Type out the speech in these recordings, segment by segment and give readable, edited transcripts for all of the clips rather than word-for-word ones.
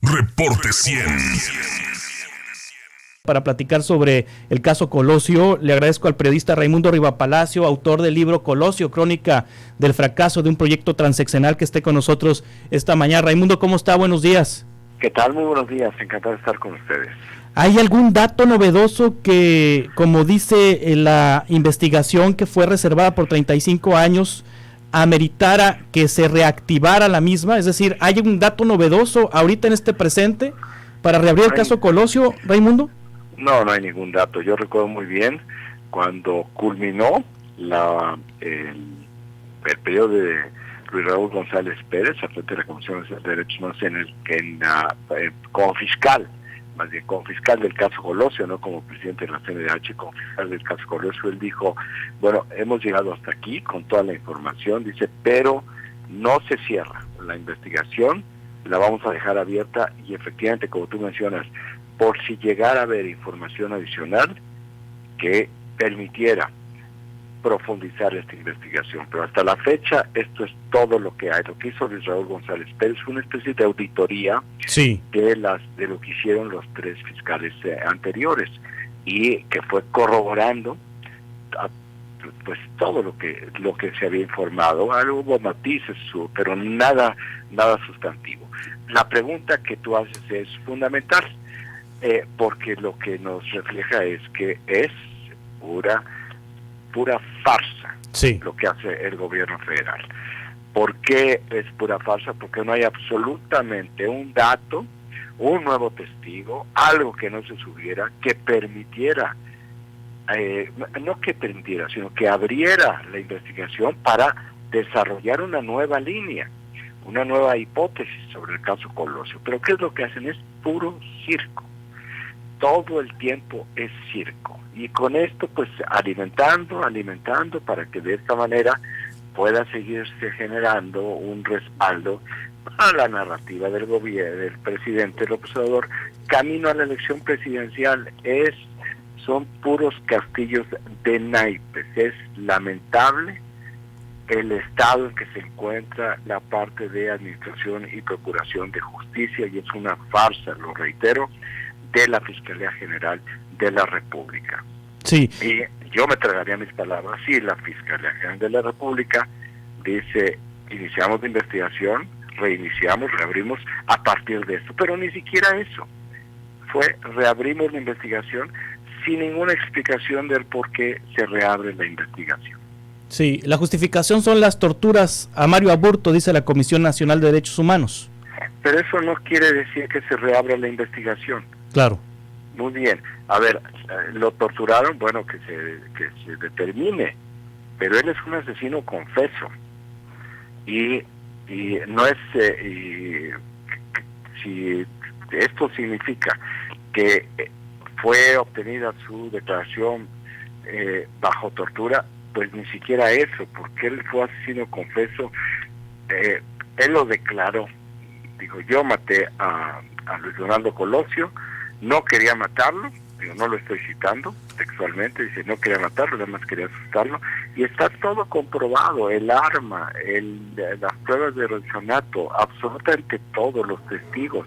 Reporte 100. Para platicar sobre el caso Colosio, le agradezco al periodista Raimundo Rivapalacio, autor del libro Colosio, crónica del fracaso de un proyecto transeccional, que esté con nosotros esta mañana. Raimundo, ¿cómo está? Buenos días. ¿Qué tal? Muy buenos días, encantado de estar con ustedes. ¿Hay algún dato novedoso que, como dice la investigación que fue reservada por 35 años, ameritara que se reactivara la misma? Es decir, ¿hay un dato novedoso ahorita en este presente para reabrir el caso Colosio, Raimundo? No hay ningún dato. Yo recuerdo muy bien cuando culminó el periodo de Luis Raúl González Pérez, al frente de la Comisión de Derechos Humanos, como fiscal, más bien como fiscal del caso Colosio, no como presidente de la CNDH, como fiscal del caso Colosio. Él dijo, bueno, hemos llegado hasta aquí con toda la información, dice, pero no se cierra la investigación, la vamos a dejar abierta y efectivamente, como tú mencionas, por si llegara a haber información adicional que permitiera profundizar esta investigación. Pero hasta la fecha esto es todo lo que hay. Lo que hizo Luis Raúl González Pérez fue una especie de auditoría de lo que hicieron los tres fiscales anteriores, y que fue corroborando pues todo lo que se había informado. Hubo matices, pero nada sustantivo. La pregunta que tú haces es fundamental, porque lo que nos refleja es que es pura farsa lo que hace el gobierno federal. ¿Por qué es pura farsa? Porque no hay absolutamente un dato, un nuevo testigo, algo que no se subiera, que permitiera, no que permitiera, sino que abriera la investigación para desarrollar una nueva línea, una nueva hipótesis sobre el caso Colosio. Pero ¿qué es lo que hacen? Es puro circo. Todo el tiempo es circo. Y con esto, pues, alimentando, para que de esta manera pueda seguirse generando un respaldo a la narrativa del gobierno, del presidente López Obrador, camino a la elección presidencial. Son puros castillos de naipes. Es lamentable el estado en que se encuentra la parte de Administración y Procuración de Justicia, y es una farsa, lo reitero, de la Fiscalía General de la República. Sí. Y yo me tragaría mis palabras si la Fiscalía General de la República dice, iniciamos la investigación, reabrimos a partir de esto, pero ni siquiera eso. Reabrimos la investigación sin ninguna explicación del por qué se reabre la investigación. Sí, la justificación son las torturas a Mario Aburto, dice la Comisión Nacional de Derechos Humanos. Pero eso no quiere decir que se reabra la investigación. Claro. Muy bien. A ver, lo torturaron, bueno, que se determine, pero él es un asesino confeso. Y no es, si esto significa que fue obtenida su declaración bajo tortura, pues ni siquiera eso, porque él fue asesino confeso. Él lo declaró. Dijo, yo maté a Luis Donaldo Colosio, no quería matarlo, no lo estoy citando textualmente, dice, no quería matarlo, nada más quería asustarlo, y está todo comprobado, el arma, las pruebas de asesinato, absolutamente todos los testigos.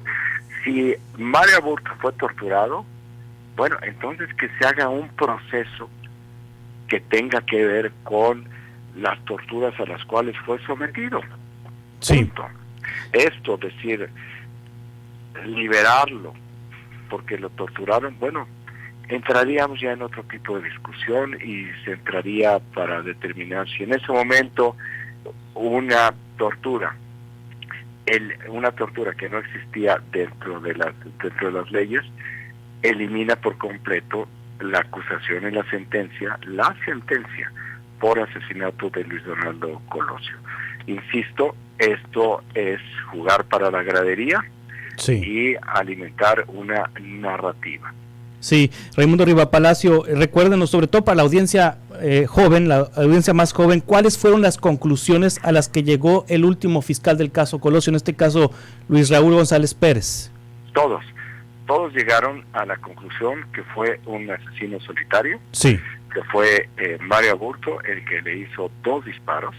Si Mario Aburto fue torturado, bueno, entonces que se haga un proceso que tenga que ver con las torturas a las cuales fue sometido. Sí. Punto. Esto, decir, liberarlo porque lo torturaron, bueno, entraríamos ya en otro tipo de discusión y se entraría para determinar si en ese momento una tortura que no existía dentro de las leyes, elimina por completo la acusación y la sentencia por asesinato de Luis Donaldo Colosio. Insisto, esto es jugar para la gradería y alimentar una narrativa. Sí, Raimundo Rivapalacio, recuérdenos, sobre todo para la audiencia joven, la audiencia más joven, ¿cuáles fueron las conclusiones a las que llegó el último fiscal del caso Colosio, en este caso Luis Raúl González Pérez? Todos llegaron a la conclusión que fue un asesino solitario, que fue Mario Aburto el que le hizo 2 disparos,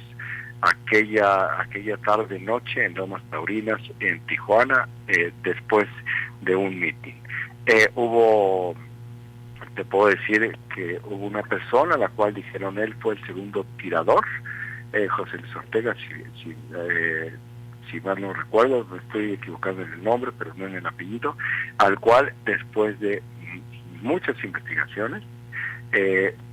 a aquella tarde-noche en Lomas Taurinas, en Tijuana, después de un mitin. Te puedo decir que hubo una persona a la cual dijeron él fue el segundo tirador, José Luis Ortega, si mal no recuerdo, me estoy equivocando en el nombre, pero no en el apellido, al cual después de muchas investigaciones,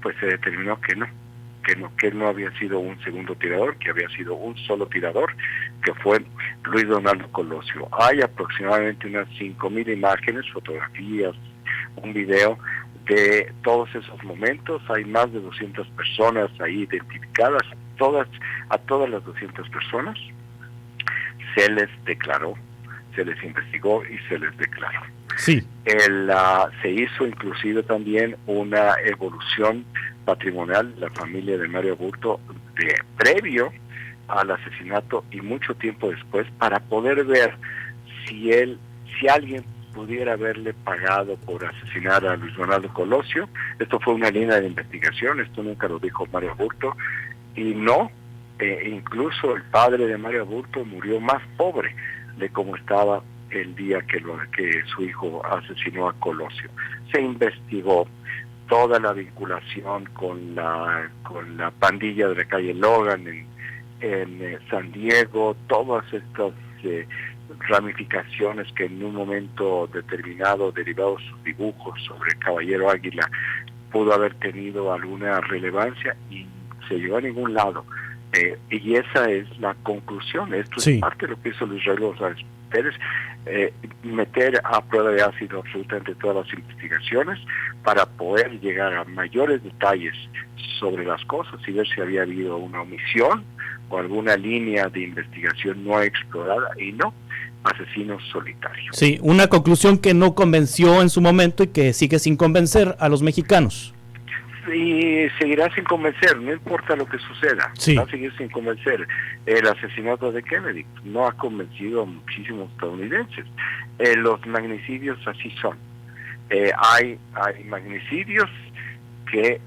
pues se determinó que él no había sido un segundo tirador, que había sido un solo tirador, que fue Luis Donaldo Colosio. Hay aproximadamente unas 5,000 imágenes, fotografías, un video de todos esos momentos. Hay más de 200 personas ahí identificadas, a todas las 200 personas se les declaró, se les investigó y se les declaró. Sí. Se hizo inclusive también una evolución patrimonial, la familia de Mario Aburto, previo al asesinato y mucho tiempo después, para poder ver si alguien pudiera haberle pagado por asesinar a Luis Donaldo Colosio. Esto fue una línea de investigación, esto nunca lo dijo Mario Aburto, y no, incluso el padre de Mario Aburto murió más pobre de como estaba el día que su hijo asesinó a Colosio. Se investigó toda la vinculación con la pandilla de la calle Logan en San Diego, todas estas ramificaciones que en un momento determinado, derivados sus dibujos sobre el Caballero Águila, pudo haber tenido alguna relevancia, y se llegó a ningún lado. Y esa es la conclusión. Esto es parte de lo que hizo Luis Raúl González Pérez, meter a prueba de ácido absolutamente todas las investigaciones para poder llegar a mayores detalles sobre las cosas y ver si había habido una omisión o alguna línea de investigación no explorada, y no, asesinos solitarios. Sí, una conclusión que no convenció en su momento y que sigue sin convencer a los mexicanos. Y seguirá sin convencer, no importa lo que suceda, va a seguir sin convencer. El asesinato de Kennedy no ha convencido a muchísimos estadounidenses. Los magnicidios así son. Hay magnicidios que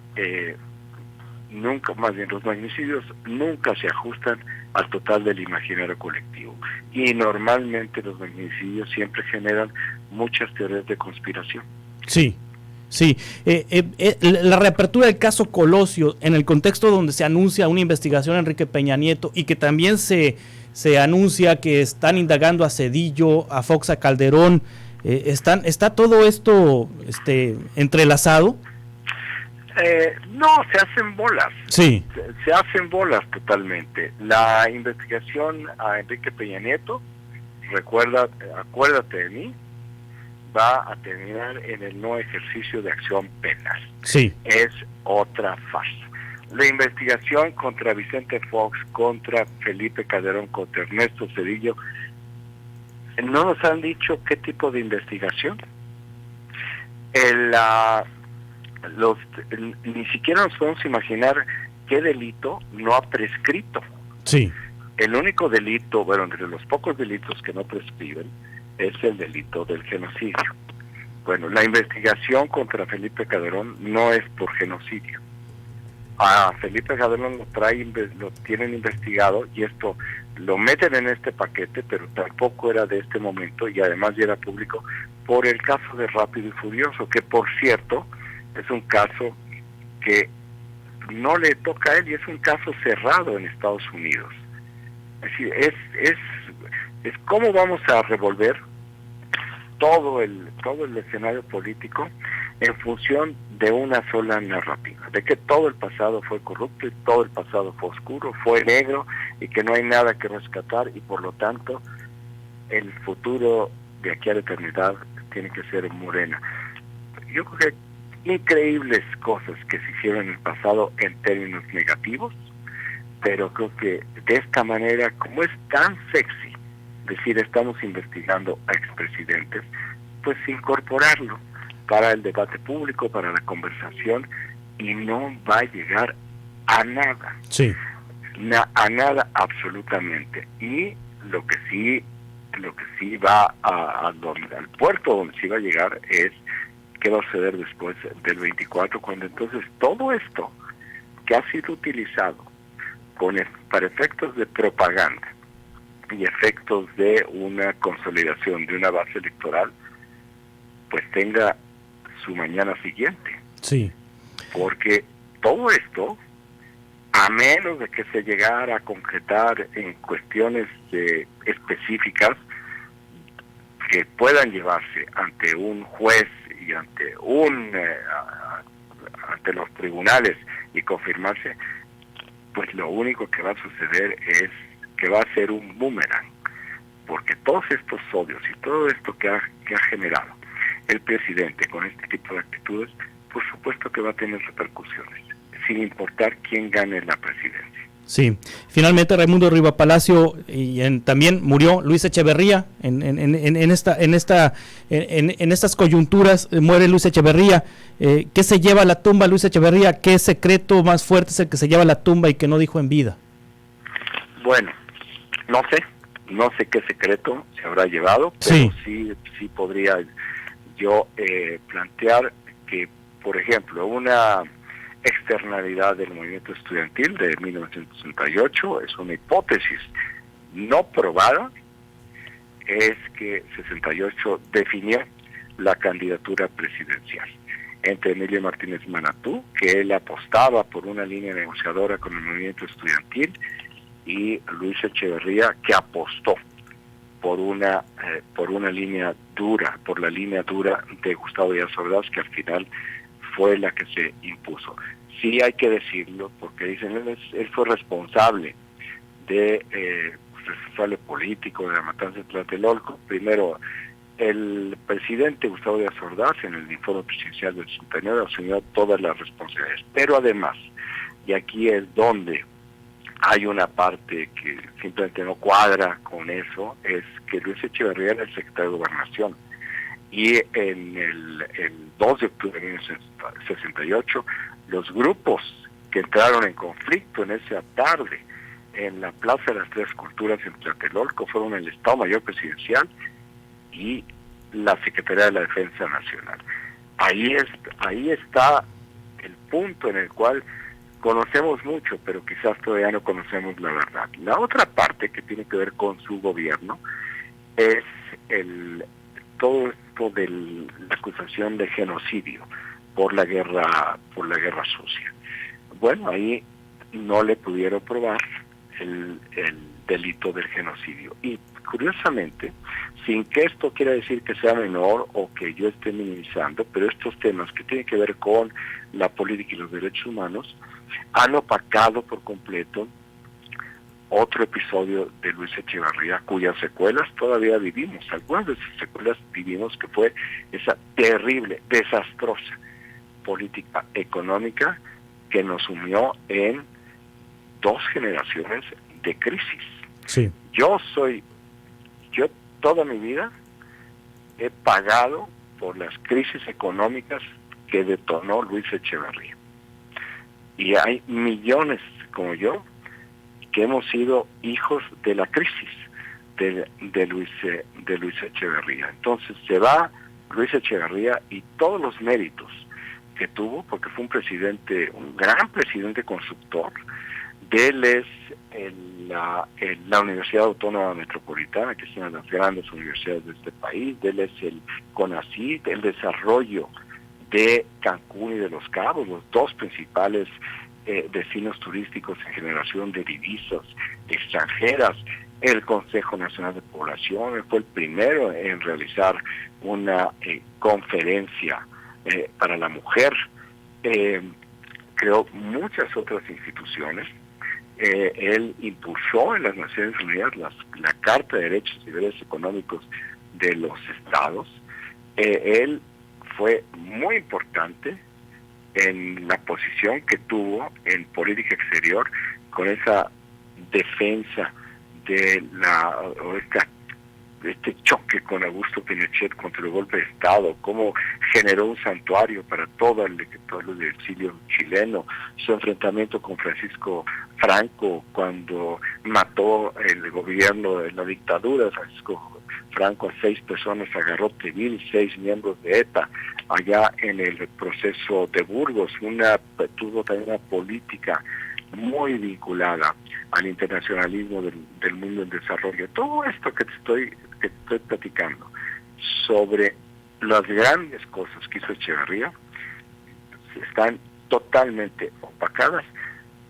los magnicidios nunca se ajustan al total del imaginario colectivo, y normalmente los magnicidios siempre generan muchas teorías de conspiración. Sí. La reapertura del caso Colosio, en el contexto donde se anuncia una investigación a Enrique Peña Nieto y que también se anuncia que están indagando a Zedillo, a Fox, a Calderón, ¿está todo esto entrelazado? No, se hacen bolas. Sí. Se hacen bolas totalmente. La investigación a Enrique Peña Nieto, acuérdate de mí, va a terminar en el no ejercicio de acción penal. Sí. Es otra farsa. La investigación contra Vicente Fox, contra Felipe Calderón, contra Ernesto Zedillo, no nos han dicho qué tipo de investigación. Ni siquiera nos podemos imaginar qué delito no ha prescrito. Sí. El único delito, entre los pocos delitos que no prescriben, es el delito del genocidio. Bueno, la investigación contra Felipe Calderón no es por genocidio. A Felipe Calderón lo tienen investigado, y esto lo meten en este paquete, pero tampoco era de este momento, y además ya era público, por el caso de Rápido y Furioso, que por cierto es un caso que no le toca a él, y es un caso cerrado en Estados Unidos. Es decir, es cómo vamos a revolver todo el escenario político en función de una sola narrativa, de que todo el pasado fue corrupto y todo el pasado fue oscuro, fue negro, y que no hay nada que rescatar, y por lo tanto el futuro de aquí a la eternidad tiene que ser morena. Yo creo que increíbles cosas que se hicieron en el pasado en términos negativos, pero creo que de esta manera, como es tan sexy decir estamos investigando a expresidentes, pues incorporarlo para el debate público, para la conversación, y no va a llegar a nada. Sí. A nada absolutamente. Y lo que sí va al puerto donde sí va a llegar es qué va a suceder después del 24, cuando entonces todo esto que ha sido utilizado para efectos de propaganda y efectos de una consolidación de una base electoral, pues tenga su mañana siguiente. Sí. Porque todo esto, a menos de que se llegara a concretar en cuestiones específicas que puedan llevarse ante un juez y ante ante los tribunales y confirmarse, pues lo único que va a suceder es que va a ser un boomerang, porque todos estos odios y todo esto que ha generado el presidente con este tipo de actitudes, por supuesto que va a tener repercusiones, sin importar quién gane la presidencia. Sí, finalmente Raimundo Riva Palacio, y también murió Luis Echeverría en estas coyunturas, muere Luis Echeverría. ¿Qué se lleva a la tumba Luis Echeverría? ¿Qué secreto más fuerte es el que se lleva a la tumba y que no dijo en vida? Bueno, no sé qué secreto se habrá llevado, pero sí podría yo plantear que, por ejemplo, una externalidad del movimiento estudiantil de 1968, es una hipótesis no probada, es que 68 definió la candidatura presidencial entre Emilio Martínez Manatú, que él apostaba por una línea negociadora con el movimiento estudiantil, y Luis Echeverría, que apostó por una línea dura, por la línea dura de Gustavo Díaz Ordaz, que al final fue la que se impuso. Sí hay que decirlo, porque dicen, él fue responsable responsable político de la matanza de Tlatelolco. Primero, el presidente Gustavo Díaz Ordaz, en el informe presidencial del 69, asumió todas las responsabilidades. Pero además, y aquí es donde hay una parte que simplemente no cuadra con eso, es que Luis Echeverría era el secretario de Gobernación. Y en el 2 de octubre de 1968, los grupos que entraron en conflicto en esa tarde en la Plaza de las Tres Culturas en Tlatelolco fueron el Estado Mayor Presidencial y la Secretaría de la Defensa Nacional. Ahí está el punto en el cual conocemos mucho, pero quizás todavía no conocemos la verdad. La otra parte que tiene que ver con su gobierno es todo esto de la acusación de genocidio por la guerra sucia. Bueno, ahí no le pudieron probar el delito del genocidio. Y curiosamente, sin que esto quiera decir que sea menor o que yo esté minimizando, pero estos temas que tienen que ver con la política y los derechos humanos han opacado por completo otro episodio de Luis Echeverría, cuyas secuelas todavía vivimos. Algunas de esas secuelas vivimos, que fue esa terrible, desastrosa política económica que nos sumió en 2 generaciones de crisis. Sí. Yo toda mi vida he pagado por las crisis económicas que detonó Luis Echeverría. Y hay millones como yo que hemos sido hijos de la crisis de Luis Echeverría. Entonces se va Luis Echeverría y todos los méritos que tuvo, porque fue un gran presidente constructor. De él es la Universidad Autónoma Metropolitana, que es una de las grandes universidades de este país. De él es el CONACYT, el desarrollo de Cancún y de Los Cabos, los 2 principales destinos turísticos en generación de divisas extranjeras. El Consejo Nacional de Población fue el primero en realizar una conferencia para la mujer. Creó muchas otras instituciones. Él impulsó en las Naciones Unidas la Carta de Derechos y Deberes Económicos de los Estados. Él fue muy importante en la posición que tuvo en política exterior con esa defensa de este choque con Augusto Pinochet contra el golpe de Estado, cómo generó un santuario para todo el exilio chileno, su enfrentamiento con Francisco Franco cuando mató el gobierno de la dictadura. Francisco Franco a 6 personas agarró civil, 6 miembros de ETA, allá en el proceso de Burgos. Tuvo también una política muy vinculada al internacionalismo del mundo en desarrollo. Todo esto que te estoy platicando sobre las grandes cosas que hizo Echeverría están totalmente opacadas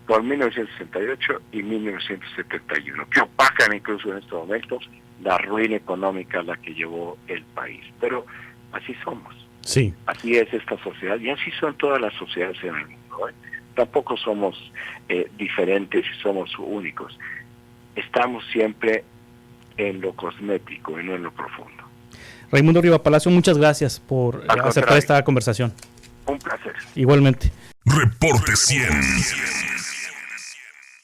por 1968 y 1971, que opacan incluso en estos momentos la ruina económica a la que llevó el país. Pero así somos. Sí. Así es esta sociedad y así son todas las sociedades en el mundo, ¿eh? Tampoco somos diferentes y somos únicos. Estamos siempre en lo cosmético y no en lo profundo. Raimundo Riva Palacio, muchas gracias por aceptar esta conversación. Un placer. Igualmente. Reporte 100.